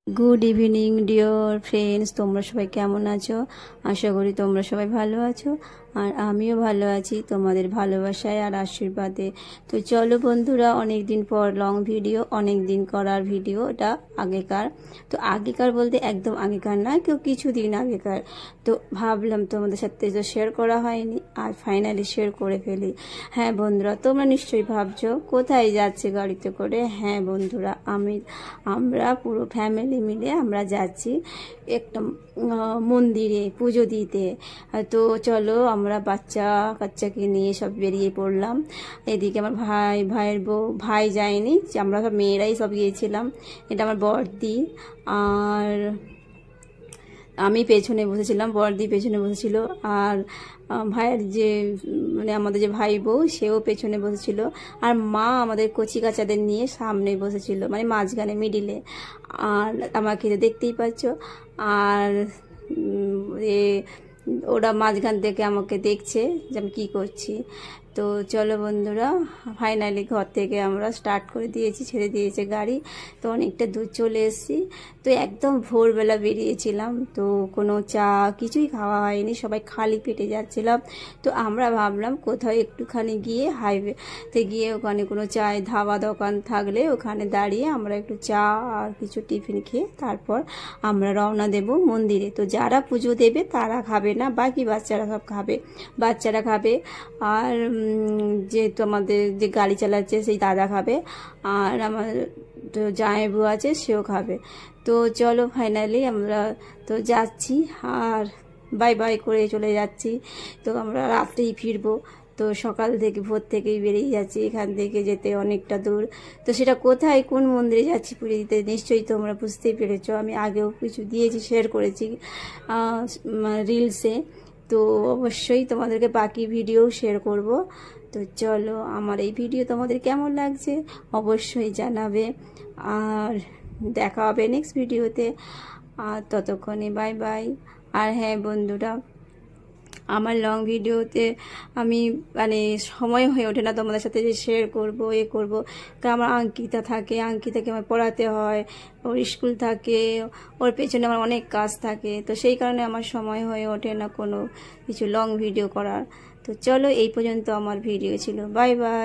Good evening dear friends, তোমরা সবাই কেমন আছো? আশা করি তোমরা সবাই ভালো আছো, আর আমিও ভালো আছি তোমাদের ভালোবাসায় আর আশীর্বাদে। তো চলো বন্ধুরা, অনেক দিন পর লং ভিডিও, অনেক দিন করার ভিডিও। এটা আগেকার, তো আগেকার বলতে একদম আগেকার না, কেউ কিছুদিন আগেকার। তো ভাবলাম তোমাদের সাথে তো শেয়ার করা হয়নি, আর ফাইনালি শেয়ার করে ফেলি। হ্যাঁ বন্ধুরা, তোমরা নিশ্চয়ই ভাবছো কোথায় যাচ্ছে গাড়িতে করে। হ্যাঁ বন্ধুরা, আমরা পুরো ফ্যামিলি মিলে আমরা যাচ্ছি একটা মন্দিরে পুজো দিতে। তো চলো, আমরা বাচ্চা কাচ্চাকে নিয়ে সব বেরিয়ে পড়লাম। এদিকে আমার ভাইয়ের বউ, ভাই যায়নি, আমরা সব মেয়েরাই সব গিয়েছিলাম। এটা আমার বড়দি, আর আমি পেছনে বসেছিলাম, বড়দি পেছনে বসেছিল, আর ভাইয়ের যে মানে আমাদের যে ভাই বউ সেও পেছনে বসেছিল, আর মা আমাদের কচি কাচাদের নিয়ে সামনে বসেছিল, মানে মাঝখানে মিডিলে। আর আমাকে তো দেখতেই পাচ্ছ। আর ওরা মাঝখান থেকে আমাকে দেখছে যে আমি কী করছি। তো চলো বন্ধুরা, ফাইনালি ঘর থেকে আমরা স্টার্ট করে দিয়েছি, ছেড়ে দিয়েছে গাড়ি। তো অনেকটা দূর চলে এসেছি। তো একদম ভোরবেলা বেরিয়েছিলাম, তো কোনো চা কিছুই খাওয়া হয়নি, সবাই খালি পেটে যাচ্ছিলাম। তো আমরা ভাবলাম কোথাও একটুখানি গিয়ে হাইওয়েতে গিয়ে ওখানে কোনো চায়ের ধাবা দোকান থাকলে ওখানে দাঁড়িয়ে আমরা একটু চা আর কিছু টিফিন খেয়ে তারপর আমরা রওনা দেব মন্দিরে। তো যারা পুজো দেবে তারা খাবে না, বাকি বাচ্চারা সব খাবে, বাচ্চারা খাবে। আর যেহেতু আমাদের যে গাড়ি চালাচ্ছে সেই দাদা খাবে, আর আমার তো জামাইবু আছে সেও খাবে। তো চলো ফাইনালি আমরা তো যাচ্ছি, আর বাই বাই করে চলে যাচ্ছি। তো আমরা রাত্রেই ফিরবো। তো সকাল থেকে ভোর থেকেই বেরিয়ে যাচ্ছি, এখান থেকে যেতে অনেকটা দূর। তো সেটা কোথায়, কোন মন্দিরে যাচ্ছি পুজো দিতে নিশ্চয়ই তোমরা বুঝতেই পেরেছো। আমি আগেও কিছু দিয়েছি, শেয়ার করেছি রিলসে। তো অবশ্যই তোমাদেরকে বাকি ভিডিও শেয়ার করব। তো চলো, আমার এই ভিডিও তোমাদের কেমন লাগছে অবশ্যই জানাবে, আর দেখা হবে নেক্সট ভিডিওতে। আর ততক্ষণে বাই বাই। আর হ্যাঁ বন্ধুরা, আমার লং ভিডিওতে আমি মানে সময় হয়ে ওঠে না তোমাদের সাথে যে শেয়ার করবো করবো, কারণ আমার অঙ্কিতা থাকে, অঙ্কিতাকে আমার পড়াতে হয়, ওর স্কুল থাকে, ওর পেছনে আমার অনেক কাজ থাকে। তো সেই কারণে আমার সময় হয়ে ওঠে না কোনো কিছু লং ভিডিও করার। তো চলো, এই পর্যন্ত আমার ভিডিও ছিল। Bye bye.